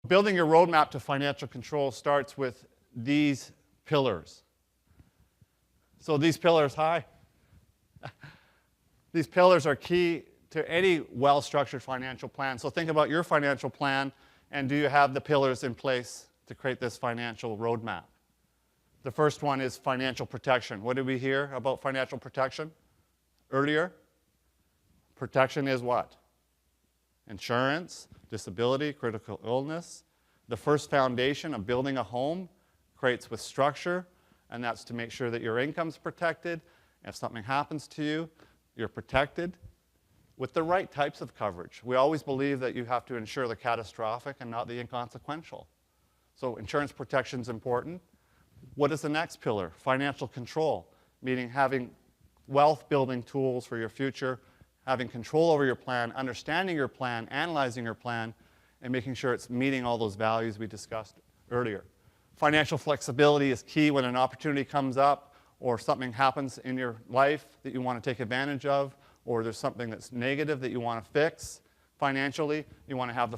building your roadmap to financial control starts with these pillars. So these pillars, these pillars are key to any well-structured financial plan. So think about your financial plan, and do you have the pillars in place to create this financial roadmap? The first one is financial protection. What did we hear about financial protection earlier? Protection is what? Insurance, disability, critical illness. The first foundation of building a home creates with structure, and that's to make sure that your income's protected. If something happens to you, you're protected with the right types of coverage. We always believe that you have to insure the catastrophic and not the inconsequential. So insurance protection is important. What is the next pillar? Financial control, meaning having wealth-building tools for your future, having control over your plan, understanding your plan, analyzing your plan, and making sure it's meeting all those values we discussed earlier. Financial flexibility is key when an opportunity comes up or something happens in your life that you want to take advantage of, or there's something that's negative that you want to fix financially. You want to have the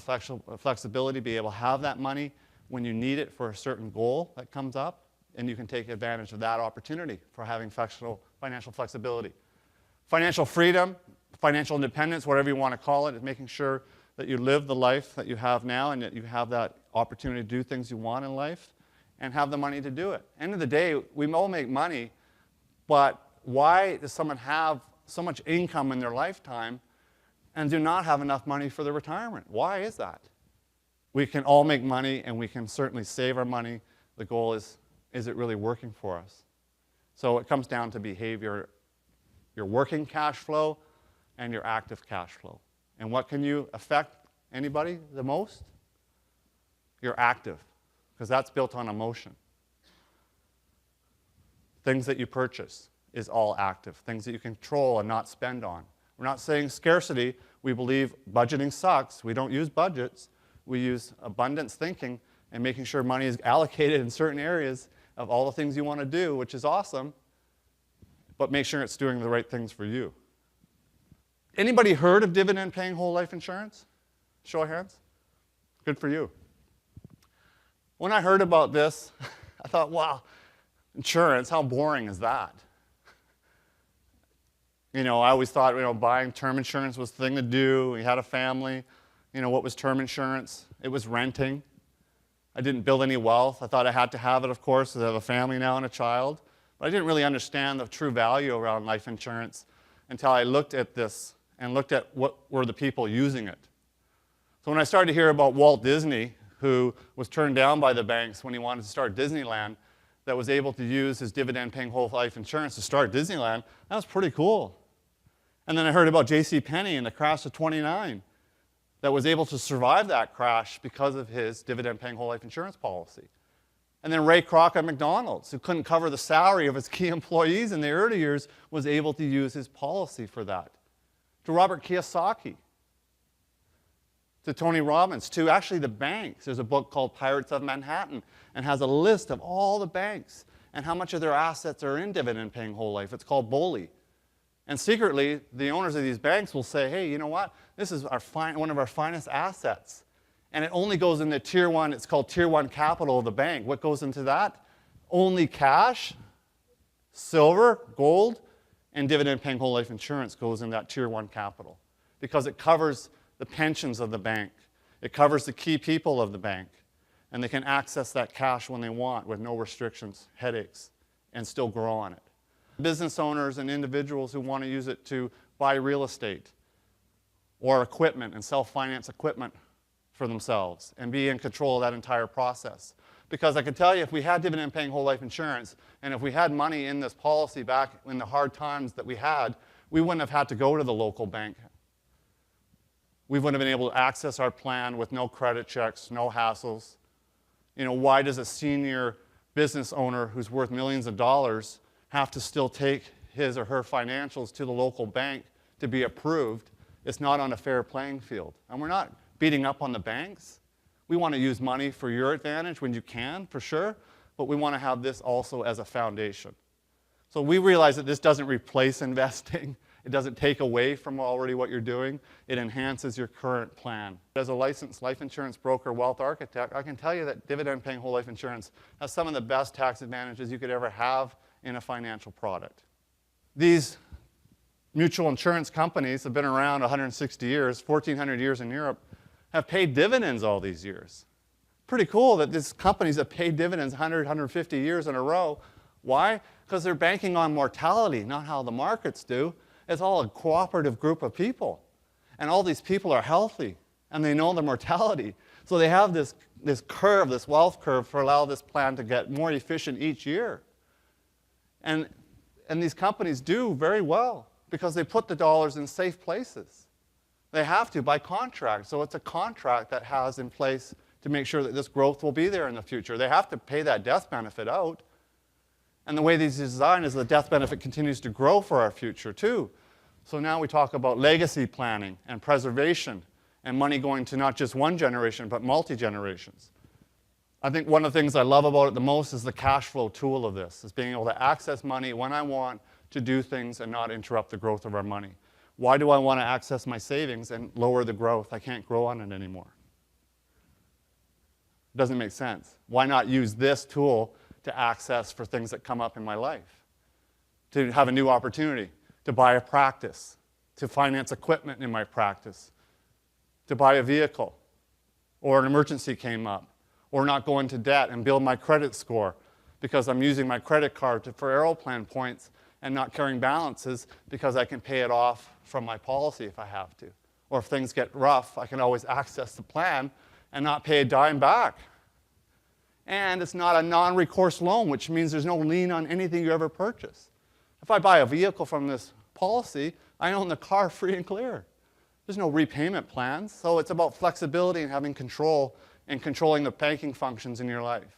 flexibility, be able to have that money when you need it for a certain goal that comes up, and you can take advantage of that opportunity for having financial flexibility. Financial freedom, financial independence, whatever you want to call it, is making sure that you live the life that you have now and that you have that opportunity to do things you want in life and have the money to do it. End of the day, we all make money, but why does someone have so much income in their lifetime and do not have enough money for their retirement? Why is that? We can all make money, and we can certainly save our money. The goal is it really working for us? So it comes down to behavior, your working cash flow and your active cash flow. And what can you affect anybody the most? Your active, because that's built on emotion. Things that you purchase is all active. Things that you control and not spend on. We're not saying scarcity. We believe budgeting sucks. We don't use budgets. We use abundance thinking and making sure money is allocated in certain areas of all the things you want to do, which is awesome, but make sure it's doing the right things for you. Anybody heard of dividend-paying whole life insurance? Show of hands. Good for you. When I heard about this, I thought, wow, insurance, how boring is that? I always thought, buying term insurance was the thing to do. We had a family. What was term insurance? It was renting. I didn't build any wealth. I thought I had to have it, of course, because I have a family now and a child. But I didn't really understand the true value around life insurance until I looked at this and looked at what were the people using it. So when I started to hear about Walt Disney, who was turned down by the banks when he wanted to start Disneyland, that was able to use his dividend-paying whole life insurance to start Disneyland, that was pretty cool. And then I heard about J.C. Penney and the crash of '29 that was able to survive that crash because of his dividend-paying whole life insurance policy. And then Ray Kroc at McDonald's, who couldn't cover the salary of his key employees in the early years, was able to use his policy for that. To Robert Kiyosaki, to Tony Robbins, to actually the banks. There's a book called Pirates of Manhattan and has a list of all the banks and how much of their assets are in dividend-paying whole life. It's called BOLI. And secretly, the owners of these banks will say, hey, you know what? This is one of our finest assets. And it only goes into Tier 1. It's called Tier 1 capital of the bank. What goes into that? Only cash, silver, gold, and dividend-paying whole life insurance goes in that Tier 1 capital because it covers the pensions of the bank. It covers the key people of the bank. And they can access that cash when they want with no restrictions, headaches, and still grow on it. Business owners and individuals who want to use it to buy real estate or equipment and self-finance equipment for themselves and be in control of that entire process. Because I can tell you, if we had dividend-paying whole life insurance and if we had money in this policy back in the hard times that we had, we wouldn't have had to go to the local bank. We wouldn't have been able to access our plan with no credit checks, no hassles. Why does a senior business owner who's worth millions of dollars have to still take his or her financials to the local bank to be approved? It's not on a fair playing field. And we're not beating up on the banks. We want to use money for your advantage when you can, for sure, but we want to have this also as a foundation. So we realize that this doesn't replace investing It doesn't take away from already what you're doing. It enhances your current plan. As a licensed life insurance broker, wealth architect, I can tell you that dividend-paying whole life insurance has some of the best tax advantages you could ever have in a financial product. These mutual insurance companies have been around 160 years, 1,400 years in Europe, have paid dividends all these years. Pretty cool that these companies have paid dividends 100, 150 years in a row. Why? Because they're banking on mortality, not how the markets do. It's all a cooperative group of people. And all these people are healthy, and they know the mortality. So they have this curve, this wealth curve, for allow this plan to get more efficient each year. And these companies do very well because they put the dollars in safe places. They have to by contract. So it's a contract that has in place to make sure that this growth will be there in the future. They have to pay that death benefit out. And the way these are designed is the death benefit continues to grow for our future too. So now we talk about legacy planning and preservation and money going to not just one generation, but multi-generations. I think one of the things I love about it the most is the cash flow tool of this, is being able to access money when I want to do things and not interrupt the growth of our money. Why do I want to access my savings and lower the growth? I can't grow on it anymore. Doesn't make sense. Why not use this tool to access for things that come up in my life? To have a new opportunity, to buy a practice, to finance equipment in my practice, to buy a vehicle, or an emergency came up, or not go into debt and build my credit score because I'm using my credit card for Aeroplan points and not carrying balances because I can pay it off from my policy if I have to. Or if things get rough, I can always access the plan and not pay a dime back. And it's not a non-recourse loan, which means there's no lien on anything you ever purchase. If I buy a vehicle from this policy, I own the car free and clear. There's no repayment plans, so it's about flexibility and having control and controlling the banking functions in your life.